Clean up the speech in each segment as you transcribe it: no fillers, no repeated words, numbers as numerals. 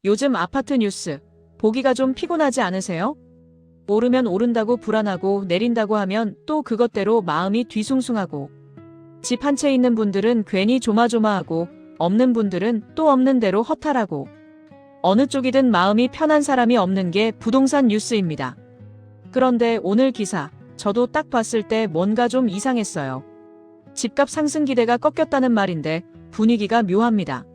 요즘 아파트 뉴스 보기가 좀 피곤하지 않으세요? 오르면 오른다고 불안하고 내린다고 하면 또 그것대로 마음이 뒤숭숭하고 집 한 채 있는 분들은 괜히 조마조마하고 없는 분들은 또 없는 대로 허탈하고 어느 쪽이든 마음이 편한 사람이 없는 게 부동산 뉴스입니다. 그런데 오늘 기사 저도 딱 봤을 때 뭔가 좀 이상했어요. 집값 상승 기대가 꺾였다는 말인데 분위기가 묘합니다.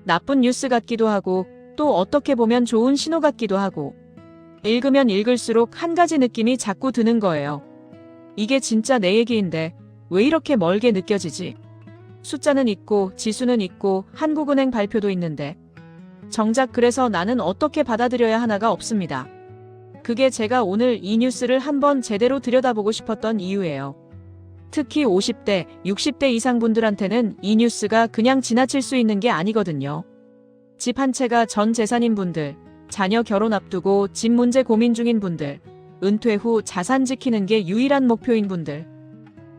나쁜 뉴스 같기도 하고 또 어떻게 보면 좋은 신호 같기도 하고 읽으면 읽을수록 한 가지 느낌이 자꾸 드는 거예요. 이게 진짜 내 얘기인데 왜 이렇게 멀게 느껴지지? 숫자는 있고 지수는 있고 한국은행 발표도 있는데 정작 그래서 나는 어떻게 받아들여야 하나가 없습니다. 그게 제가 오늘 이 뉴스를 한번 제대로 들여다보고 싶었던 이유예요. 특히 50대, 60대 이상 분들한테는 이 뉴스가 그냥 지나칠 수 있는 게 아니거든요. 집 한 채가 전 재산인 분들, 자녀 결혼 앞두고 집 문제 고민 중인 분들, 은퇴 후 자산 지키는 게 유일한 목표인 분들.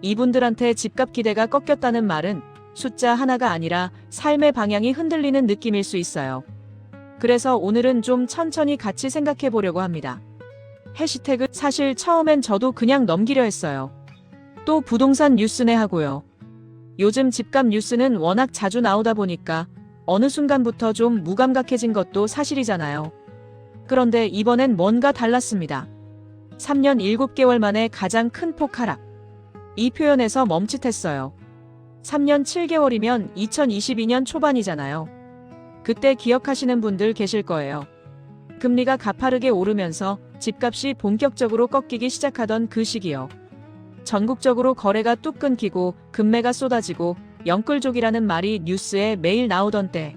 이분들한테 집값 기대가 꺾였다는 말은 숫자 하나가 아니라 삶의 방향이 흔들리는 느낌일 수 있어요. 그래서 오늘은 좀 천천히 같이 생각해 보려고 합니다. 해시태그 사실 처음엔 저도 그냥 넘기려 했어요. 또 부동산 뉴스네 하고요. 요즘 집값 뉴스는 워낙 자주 나오다 보니까 어느 순간부터 좀 무감각해진 것도 사실이잖아요. 그런데 이번엔 뭔가 달랐습니다. 3년 7개월 만에 가장 큰 폭 하락. 이 표현에서 멈칫했어요. 3년 7개월이면 2022년 초반이잖아요. 그때 기억하시는 분들 계실 거예요. 금리가 가파르게 오르면서 집값이 본격적으로 꺾이기 시작하던 그 시기요. 전국적으로 거래가 뚝 끊기고 급매가 쏟아지고 영끌족이라는 말이 뉴스에 매일 나오던 때.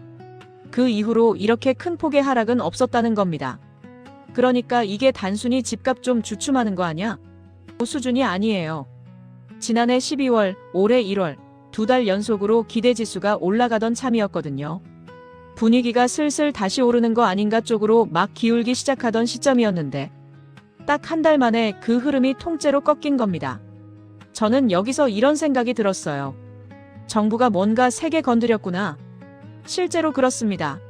그 이후로 이렇게 큰 폭의 하락은 없었다는 겁니다. 그러니까 이게 단순히 집값 좀 주춤하는 거 아냐? 그 수준이 아니에요. 지난해 12월, 올해 1월, 2달 연속으로 기대지수가 올라가던 참이었거든요. 분위기가 슬슬 다시 오르는 거 아닌가 쪽으로 막 기울기 시작하던 시점이었는데 딱 한 달 만에 그 흐름이 통째로 꺾인 겁니다. 저는 여기서 이런 생각이 들었어요. 정부가 뭔가 세게 건드렸구나. 실제로 그렇습니다.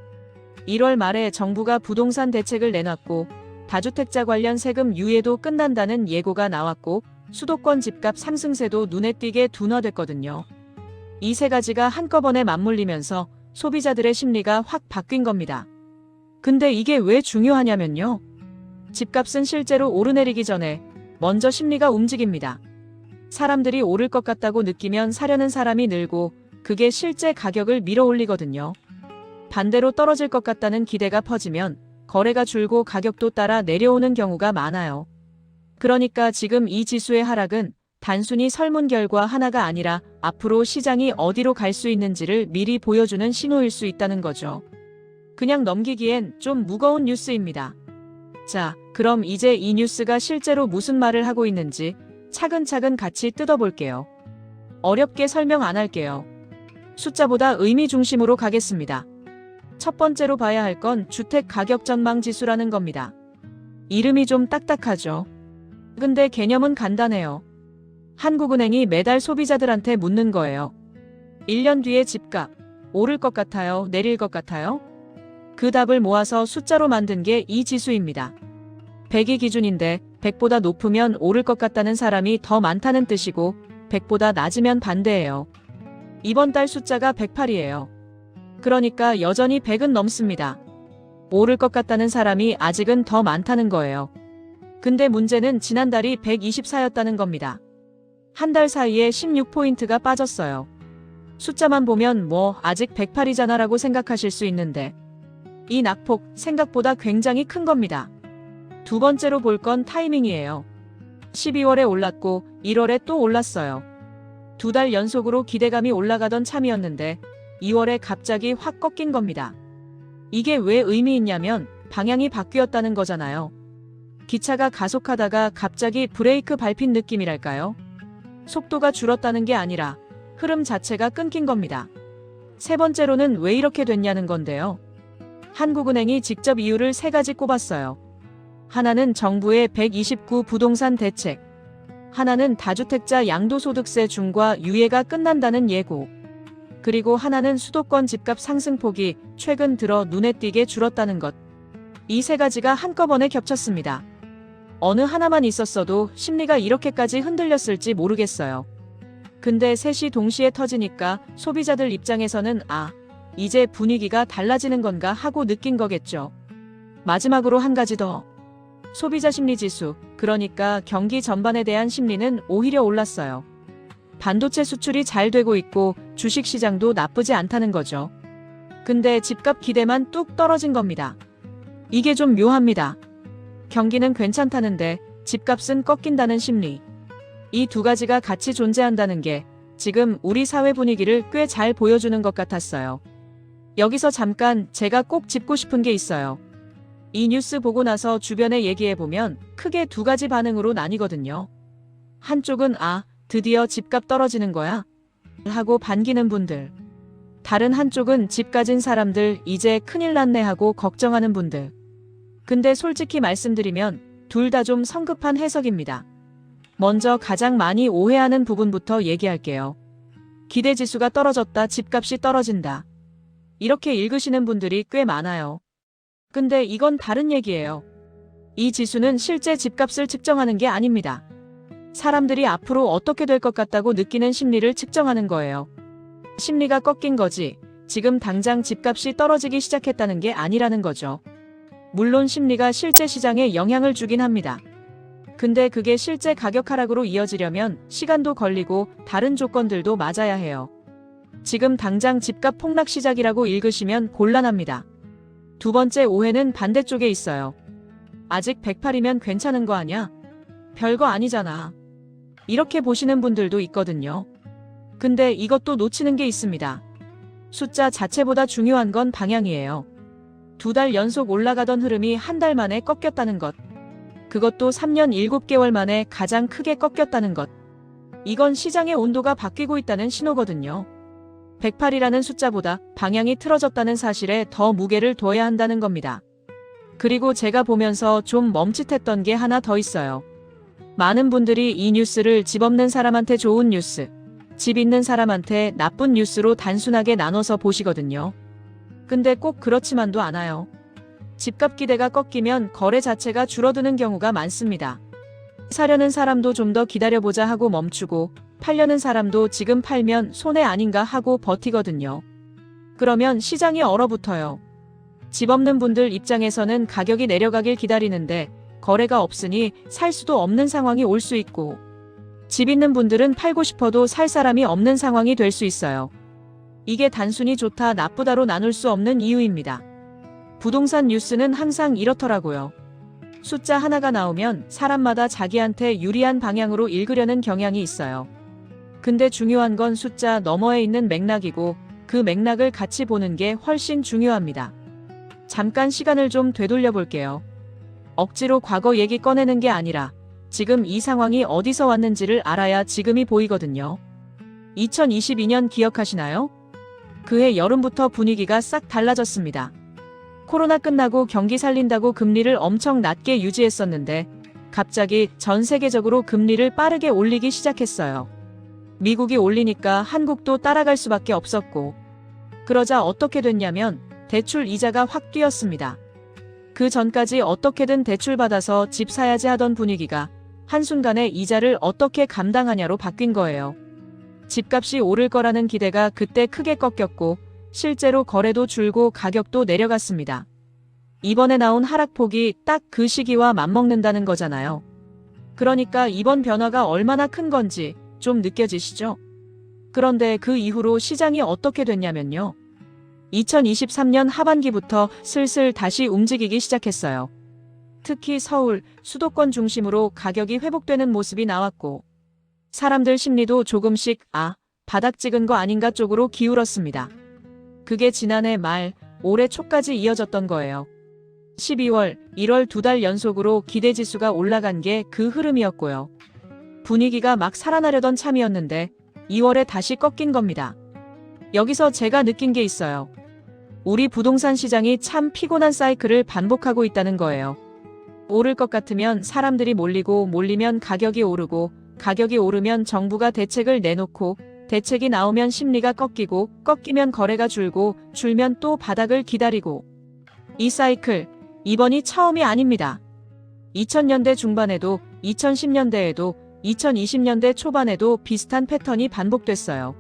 1월 말에 정부가 부동산 대책을 내놨고 다주택자 관련 세금 유예도 끝난다는 예고가 나왔고 수도권 집값 상승세도 눈에 띄게 둔화됐거든요. 이 세 가지가 한꺼번에 맞물리면서 소비자들의 심리가 확 바뀐 겁니다. 근데 이게 왜 중요하냐면요. 집값은 실제로 오르내리기 전에 먼저 심리가 움직입니다. 사람들이 오를 것 같다고 느끼면 사려는 사람이 늘고 그게 실제 가격을 밀어올리거든요. 반대로 떨어질 것 같다는 기대가 퍼지면 거래가 줄고 가격도 따라 내려오는 경우가 많아요. 그러니까 지금 이 지수의 하락은 단순히 설문 결과 하나가 아니라 앞으로 시장이 어디로 갈 수 있는지를 미리 보여주는 신호일 수 있다는 거죠. 그냥 넘기기엔 좀 무거운 뉴스입니다. 자, 그럼 이제 이 뉴스가 실제로 무슨 말을 하고 있는지 차근차근 같이 뜯어볼게요. 어렵게 설명 안 할게요. 숫자보다 의미 중심으로 가겠습니다. 첫 번째로 봐야 할 건 주택 가격 전망 지수라는 겁니다. 이름이 좀 딱딱하죠. 근데 개념은 간단해요. 한국은행이 매달 소비자들한테 묻는 거예요. 1년 뒤에 집값 오를 것 같아요? 내릴 것 같아요? 그 답을 모아서 숫자로 만든 게 이 지수입니다. 100이 기준인데 100보다 높으면 오를 것 같다는 사람이 더 많다는 뜻이고 100보다 낮으면 반대예요. 이번 달 숫자가 108이에요. 그러니까 여전히 100은 넘습니다. 오를 것 같다는 사람이 아직은 더 많다는 거예요. 근데 문제는 지난달이 124였다는 겁니다. 한 달 사이에 16포인트가 빠졌어요. 숫자만 보면 뭐 아직 108이잖아 라고 생각하실 수 있는데 이 낙폭 생각보다 굉장히 큰 겁니다. 두 번째로 볼 건 타이밍이에요. 12월에 올랐고 1월에 또 올랐어요. 2달 연속으로 기대감이 올라가던 참이었는데 2월에 갑자기 확 꺾인 겁니다. 이게 왜 의미 있냐면 방향이 바뀌었다는 거잖아요. 기차가 가속하다가 갑자기 브레이크 밟힌 느낌이랄까요? 속도가 줄었다는 게 아니라 흐름 자체가 끊긴 겁니다. 세 번째로는 왜 이렇게 됐냐는 건데요. 한국은행이 직접 이유를 세 가지 꼽았어요. 하나는 정부의 129 부동산 대책, 하나는 다주택자 양도소득세 중과 유예가 끝난다는 예고, 그리고 하나는 수도권 집값 상승폭이 최근 들어 눈에 띄게 줄었다는 것. 이 세 가지가 한꺼번에 겹쳤습니다. 어느 하나만 있었어도 심리가 이렇게까지 흔들렸을지 모르겠어요. 근데 셋이 동시에 터지니까 소비자들 입장에서는 이제 분위기가 달라지는 건가 하고 느낀 거겠죠. 마지막으로 한 가지 더. 소비자 심리 지수, 그러니까 경기 전반에 대한 심리는 오히려 올랐어요. 반도체 수출이 잘 되고 있고 주식 시장도 나쁘지 않다는 거죠. 근데 집값 기대만 뚝 떨어진 겁니다. 이게 좀 묘합니다. 경기는 괜찮다는데 집값은 꺾인다는 심리. 이 두 가지가 같이 존재한다는 게 지금 우리 사회 분위기를 꽤 잘 보여주는 것 같았어요. 여기서 잠깐 제가 꼭 짚고 싶은 게 있어요. 이 뉴스 보고 나서 주변에 얘기해보면 크게 두 가지 반응으로 나뉘거든요. 한쪽은 드디어 집값 떨어지는 거야? 하고 반기는 분들. 다른 한쪽은 집 가진 사람들 이제 큰일 났네 하고 걱정하는 분들. 근데 솔직히 말씀드리면 둘 다 좀 성급한 해석입니다. 먼저 가장 많이 오해하는 부분부터 얘기할게요. 기대지수가 떨어졌다, 집값이 떨어진다. 이렇게 읽으시는 분들이 꽤 많아요. 근데 이건 다른 얘기예요. 이 지수는 실제 집값을 측정하는 게 아닙니다. 사람들이 앞으로 어떻게 될 것 같다고 느끼는 심리를 측정하는 거예요. 심리가 꺾인 거지, 지금 당장 집값이 떨어지기 시작했다는 게 아니라는 거죠. 물론 심리가 실제 시장에 영향을 주긴 합니다. 근데 그게 실제 가격 하락으로 이어지려면 시간도 걸리고 다른 조건들도 맞아야 해요. 지금 당장 집값 폭락 시작이라고 읽으시면 곤란합니다. 두 번째 오해는 반대쪽에 있어요. 아직 108이면 괜찮은 거 아냐? 별거 아니잖아. 이렇게 보시는 분들도 있거든요. 근데 이것도 놓치는 게 있습니다. 숫자 자체보다 중요한 건 방향이에요. 2달 연속 올라가던 흐름이 한 달 만에 꺾였다는 것. 그것도 3년 7개월 만에 가장 크게 꺾였다는 것. 이건 시장의 온도가 바뀌고 있다는 신호거든요. 108이라는 숫자보다 방향이 틀어졌다는 사실에 더 무게를 둬야 한다는 겁니다. 그리고 제가 보면서 좀 멈칫했던 게 하나 더 있어요. 많은 분들이 이 뉴스를 집 없는 사람한테 좋은 뉴스, 집 있는 사람한테 나쁜 뉴스로 단순하게 나눠서 보시거든요. 근데 꼭 그렇지만도 않아요. 집값 기대가 꺾이면 거래 자체가 줄어드는 경우가 많습니다. 사려는 사람도 좀 더 기다려보자 하고 멈추고, 팔려는 사람도 지금 팔면 손해 아닌가 하고 버티거든요. 그러면 시장이 얼어붙어요. 집 없는 분들 입장에서는 가격이 내려가길 기다리는데 거래가 없으니 살 수도 없는 상황이 올 수 있고, 집 있는 분들은 팔고 싶어도 살 사람이 없는 상황이 될 수 있어요. 이게 단순히 좋다 나쁘다로 나눌 수 없는 이유입니다. 부동산 뉴스는 항상 이렇더라고요. 숫자 하나가 나오면 사람마다 자기한테 유리한 방향으로 읽으려는 경향이 있어요. 근데 중요한 건 숫자 너머에 있는 맥락이고 그 맥락을 같이 보는 게 훨씬 중요합니다. 잠깐 시간을 좀 되돌려 볼게요. 억지로 과거 얘기 꺼내는 게 아니라 지금 이 상황이 어디서 왔는지를 알아야 지금이 보이거든요. 2022년 기억하시나요? 그해 여름부터 분위기가 싹 달라졌습니다. 코로나 끝나고 경기 살린다고 금리를 엄청 낮게 유지했었는데 갑자기 전 세계적으로 금리를 빠르게 올리기 시작했어요. 미국이 올리니까 한국도 따라갈 수밖에 없었고, 그러자 어떻게 됐냐면 대출 이자가 확 뛰었습니다. 그 전까지 어떻게든 대출 받아서 집 사야지 하던 분위기가 한순간에 이자를 어떻게 감당하냐로 바뀐 거예요. 집값이 오를 거라는 기대가 그때 크게 꺾였고 실제로 거래도 줄고 가격도 내려갔습니다. 이번에 나온 하락폭이 딱 그 시기와 맞먹는다는 거잖아요. 그러니까 이번 변화가 얼마나 큰 건지 좀 느껴지시죠? 그런데 그 이후로 시장이 어떻게 됐냐면요. 2023년 하반기부터 슬슬 다시 움직이기 시작했어요. 특히 서울, 수도권 중심으로 가격이 회복되는 모습이 나왔고, 사람들 심리도 조금씩 바닥 찍은 거 아닌가 쪽으로 기울었습니다. 그게 지난해 말, 올해 초까지 이어졌던 거예요. 12월, 1월 2달 연속으로 기대지수가 올라간 게 그 흐름이었고요. 분위기가 막 살아나려던 참이었는데 2월에 다시 꺾인 겁니다. 여기서 제가 느낀 게 있어요. 우리 부동산 시장이 참 피곤한 사이클을 반복하고 있다는 거예요. 오를 것 같으면 사람들이 몰리고 몰리면 가격이 오르고 가격이 오르면 정부가 대책을 내놓고 대책이 나오면 심리가 꺾이고, 꺾이면 거래가 줄고, 줄면 또 바닥을 기다리고. 이 사이클, 이번이 처음이 아닙니다. 2000년대 중반에도, 2010년대에도, 2020년대 초반에도 비슷한 패턴이 반복됐어요.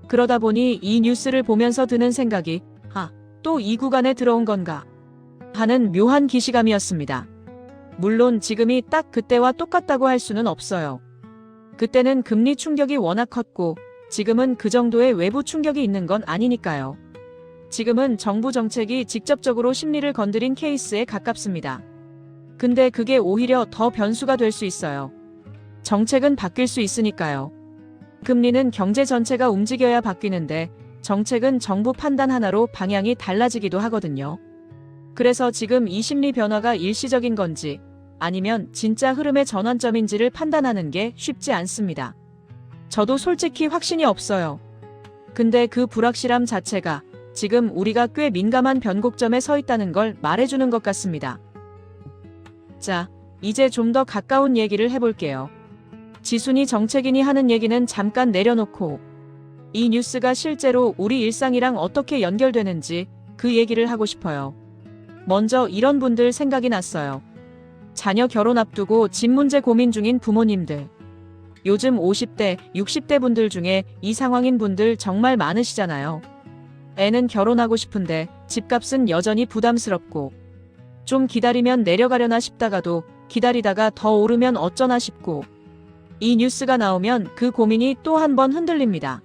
그러다 보니 이 뉴스를 보면서 드는 생각이, 또 이 구간에 들어온 건가 하는 묘한 기시감이었습니다. 물론 지금이 딱 그때와 똑같다고 할 수는 없어요. 그때는 금리 충격이 워낙 컸고, 지금은 그 정도의 외부 충격이 있는 건 아니니까요. 지금은 정부 정책이 직접적으로 심리를 건드린 케이스에 가깝습니다. 근데 그게 오히려 더 변수가 될 수 있어요. 정책은 바뀔 수 있으니까요. 금리는 경제 전체가 움직여야 바뀌는데 정책은 정부 판단 하나로 방향이 달라지기도 하거든요. 그래서 지금 이 심리 변화가 일시적인 건지 아니면 진짜 흐름의 전환점인지를 판단하는 게 쉽지 않습니다. 저도 솔직히 확신이 없어요. 근데 그 불확실함 자체가 지금 우리가 꽤 민감한 변곡점에 서 있다는 걸 말해주는 것 같습니다. 자, 이제 좀 더 가까운 얘기를 해볼게요. 지순이 정책인이 하는 얘기는 잠깐 내려놓고 이 뉴스가 실제로 우리 일상이랑 어떻게 연결되는지 그 얘기를 하고 싶어요. 먼저 이런 분들 생각이 났어요. 자녀 결혼 앞두고 집 문제 고민 중인 부모님들. 요즘 50대, 60대 분들 중에 이 상황인 분들 정말 많으시잖아요. 애는 결혼하고 싶은데 집값은 여전히 부담스럽고 좀 기다리면 내려가려나 싶다가도 기다리다가 더 오르면 어쩌나 싶고 이 뉴스가 나오면 그 고민이 또 한 번 흔들립니다.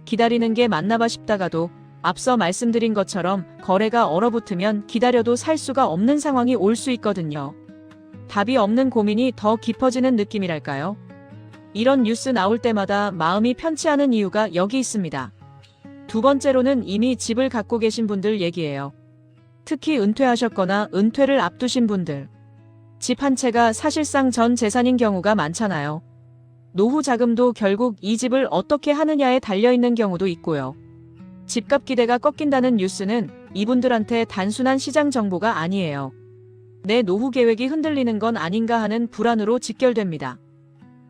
기다리는 게 맞나 봐 싶다가도 앞서 말씀드린 것처럼 거래가 얼어붙으면 기다려도 살 수가 없는 상황이 올 수 있거든요. 답이 없는 고민이 더 깊어지는 느낌이랄까요? 이런 뉴스 나올 때마다 마음이 편치 않은 이유가 여기 있습니다. 두 번째로는 이미 집을 갖고 계신 분들 얘기예요. 특히 은퇴하셨거나 은퇴를 앞두신 분들. 집 한 채가 사실상 전 재산인 경우가 많잖아요. 노후 자금도 결국 이 집을 어떻게 하느냐에 달려있는 경우도 있고요. 집값 기대가 꺾인다는 뉴스는 이분들한테 단순한 시장 정보가 아니에요. 내 노후 계획이 흔들리는 건 아닌가 하는 불안으로 직결됩니다.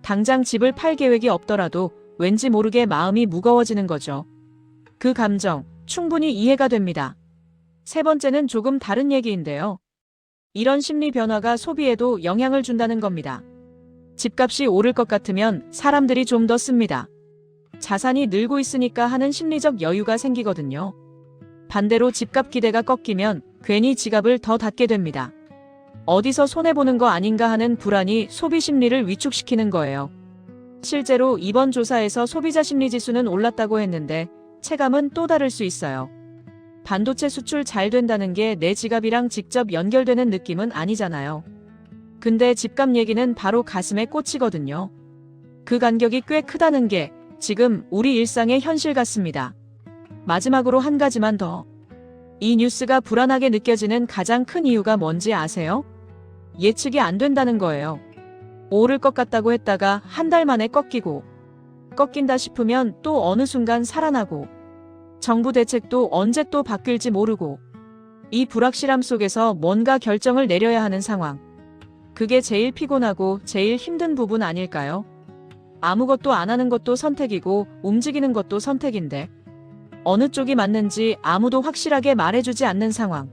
당장 집을 팔 계획이 없더라도 왠지 모르게 마음이 무거워지는 거죠. 그 감정 충분히 이해가 됩니다. 세 번째는 조금 다른 얘기인데요. 이런 심리 변화가 소비에도 영향을 준다는 겁니다. 집값이 오를 것 같으면 사람들이 좀 더 씁니다. 자산이 늘고 있으니까 하는 심리적 여유가 생기거든요. 반대로 집값 기대가 꺾이면 괜히 지갑을 더 닫게 됩니다. 어디서 손해보는 거 아닌가 하는 불안이 소비 심리를 위축시키는 거예요. 실제로 이번 조사에서 소비자 심리 지수는 올랐다고 했는데 체감은 또 다를 수 있어요. 반도체 수출 잘 된다는 게 내 지갑이랑 직접 연결되는 느낌은 아니잖아요. 근데 집값 얘기는 바로 가슴에 꽂히거든요. 그 간격이 꽤 크다는 게 지금 우리 일상의 현실 같습니다. 마지막으로 한 가지만 더. 이 뉴스가 불안하게 느껴지는 가장 큰 이유가 뭔지 아세요? 예측이 안 된다는 거예요. 오를 것 같다고 했다가 한 달 만에 꺾이고, 꺾인다 싶으면 또 어느 순간 살아나고, 정부 대책도 언제 또 바뀔지 모르고, 이 불확실함 속에서 뭔가 결정을 내려야 하는 상황. 그게 제일 피곤하고 제일 힘든 부분 아닐까요? 아무것도 안 하는 것도 선택이고 움직이는 것도 선택인데 어느 쪽이 맞는지 아무도 확실하게 말해주지 않는 상황.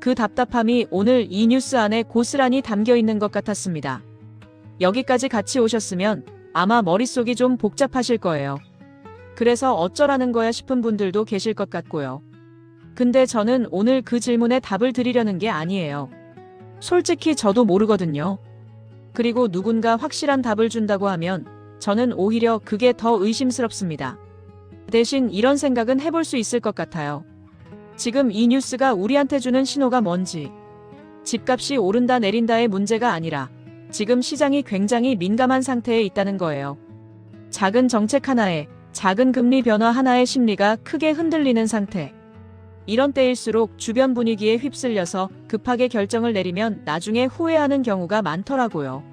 그 답답함이 오늘 이 뉴스 안에 고스란히 담겨 있는 것 같았습니다. 여기까지 같이 오셨으면 아마 머릿속이 좀 복잡하실 거예요. 그래서 어쩌라는 거야 싶은 분들도 계실 것 같고요. 근데 저는 오늘 그 질문에 답을 드리려는 게 아니에요. 솔직히 저도 모르거든요. 그리고 누군가 확실한 답을 준다고 하면 저는 오히려 그게 더 의심스럽습니다. 대신 이런 생각은 해볼 수 있을 것 같아요. 지금 이 뉴스가 우리한테 주는 신호가 뭔지. 집값이 오른다 내린다의 문제가 아니라 지금 시장이 굉장히 민감한 상태에 있다는 거예요. 작은 정책 하나에, 작은 금리 변화 하나의 심리가 크게 흔들리는 상태. 이런 때일수록 주변 분위기에 휩쓸려서 급하게 결정을 내리면 나중에 후회하는 경우가 많더라고요.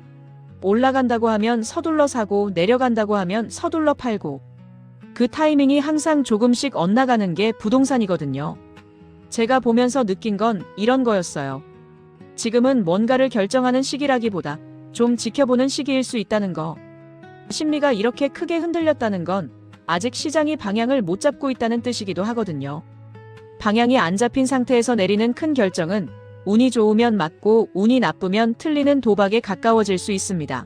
올라간다고 하면 서둘러 사고 내려간다고 하면 서둘러 팔고 그 타이밍이 항상 조금씩 엇나가는 게 부동산이거든요. 제가 보면서 느낀 건 이런 거였어요. 지금은 뭔가를 결정하는 시기라기보다 좀 지켜보는 시기일 수 있다는 거. 심리가 이렇게 크게 흔들렸다는 건 아직 시장이 방향을 못 잡고 있다는 뜻이기도 하거든요. 방향이 안 잡힌 상태에서 내리는 큰 결정은 운이 좋으면 맞고 운이 나쁘면 틀리는 도박에 가까워질 수 있습니다.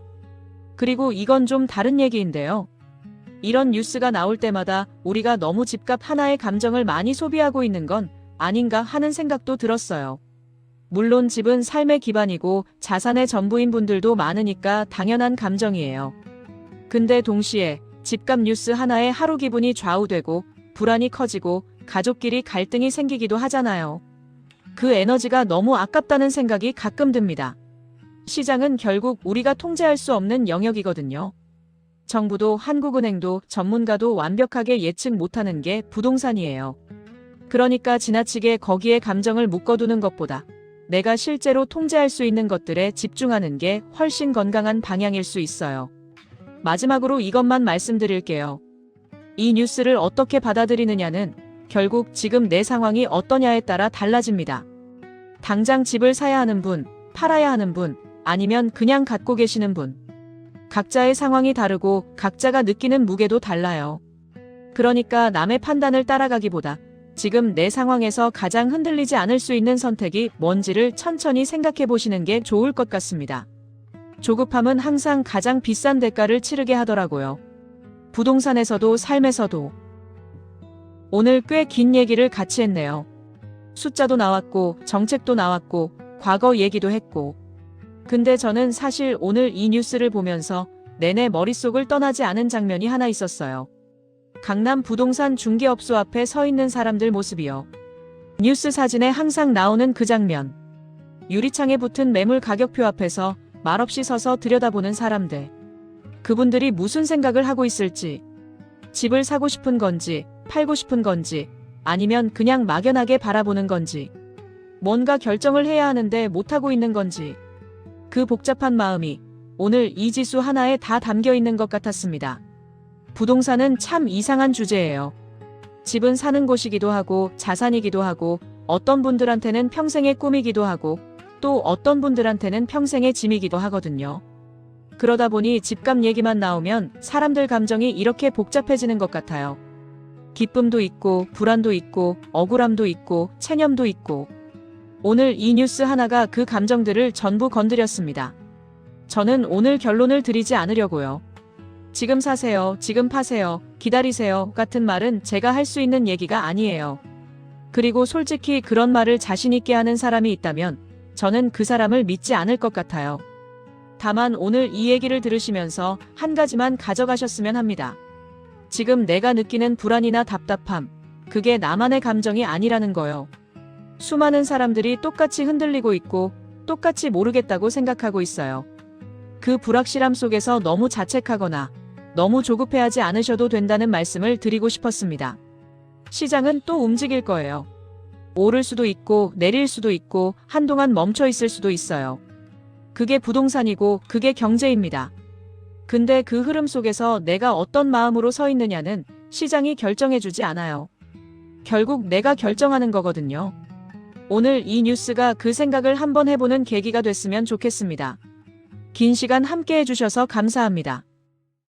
그리고 이건 좀 다른 얘기인데요. 이런 뉴스가 나올 때마다 우리가 너무 집값 하나의 감정을 많이 소비하고 있는 건 아닌가 하는 생각도 들었어요. 물론 집은 삶의 기반이고 자산의 전부인 분들도 많으니까 당연한 감정이에요. 근데 동시에 집값 뉴스 하나에 하루 기분이 좌우되고 불안이 커지고 가족끼리 갈등이 생기기도 하잖아요. 그 에너지가 너무 아깝다는 생각이 가끔 듭니다. 시장은 결국 우리가 통제할 수 없는 영역이거든요. 정부도 한국은행도 전문가도 완벽하게 예측 못하는 게 부동산이에요. 그러니까 지나치게 거기에 감정을 묶어두는 것보다 내가 실제로 통제할 수 있는 것들에 집중하는 게 훨씬 건강한 방향일 수 있어요. 마지막으로 이것만 말씀드릴게요. 이 뉴스를 어떻게 받아들이느냐는 결국 지금 내 상황이 어떠냐에 따라 달라집니다. 당장 집을 사야 하는 분, 팔아야 하는 분, 아니면 그냥 갖고 계시는 분. 각자의 상황이 다르고 각자가 느끼는 무게도 달라요. 그러니까 남의 판단을 따라가기보다 지금 내 상황에서 가장 흔들리지 않을 수 있는 선택이 뭔지를 천천히 생각해 보시는 게 좋을 것 같습니다. 조급함은 항상 가장 비싼 대가를 치르게 하더라고요. 부동산에서도 삶에서도. 오늘 꽤 긴 얘기를 같이 했네요. 숫자도 나왔고 정책도 나왔고 과거 얘기도 했고. 근데 저는 사실 오늘 이 뉴스를 보면서 내내 머릿속을 떠나지 않은 장면이 하나 있었어요. 강남 부동산 중개업소 앞에 서 있는 사람들 모습이요. 뉴스 사진에 항상 나오는 그 장면. 유리창에 붙은 매물 가격표 앞에서 말없이 서서 들여다보는 사람들. 그분들이 무슨 생각을 하고 있을지. 집을 사고 싶은 건지, 팔고 싶은 건지, 아니면 그냥 막연하게 바라보는 건지. 뭔가 결정을 해야 하는데 못하고 있는 건지. 그 복잡한 마음이 오늘 이 지수 하나에 다 담겨 있는 것 같았습니다. 부동산은 참 이상한 주제예요. 집은 사는 곳이기도 하고 자산이기도 하고 어떤 분들한테는 평생의 꿈이기도 하고 또 어떤 분들한테는 평생의 짐이기도 하거든요. 그러다 보니 집값 얘기만 나오면 사람들 감정이 이렇게 복잡해지는 것 같아요. 기쁨도 있고 불안도 있고 억울함도 있고 체념도 있고. 오늘 이 뉴스 하나가 그 감정들을 전부 건드렸습니다. 저는 오늘 결론을 드리지 않으려고요. 지금 사세요, 지금 파세요, 기다리세요 같은 말은 제가 할 수 있는 얘기가 아니에요. 그리고 솔직히 그런 말을 자신 있게 하는 사람이 있다면 저는 그 사람을 믿지 않을 것 같아요. 다만 오늘 이 얘기를 들으시면서 한 가지만 가져가셨으면 합니다. 지금 내가 느끼는 불안이나 답답함, 그게 나만의 감정이 아니라는 거요. 수많은 사람들이 똑같이 흔들리고 있고 똑같이 모르겠다고 생각하고 있어요. 그 불확실함 속에서 너무 자책하거나 너무 조급해하지 않으셔도 된다는 말씀을 드리고 싶었습니다. 시장은 또 움직일 거예요. 오를 수도 있고 내릴 수도 있고 한동안 멈춰 있을 수도 있어요. 그게 부동산이고 그게 경제입니다. 근데 그 흐름 속에서 내가 어떤 마음으로 서 있느냐는 시장이 결정해주지 않아요. 결국 내가 결정하는 거거든요. 오늘 이 뉴스가 그 생각을 한번 해보는 계기가 됐으면 좋겠습니다. 긴 시간 함께 해주셔서 감사합니다.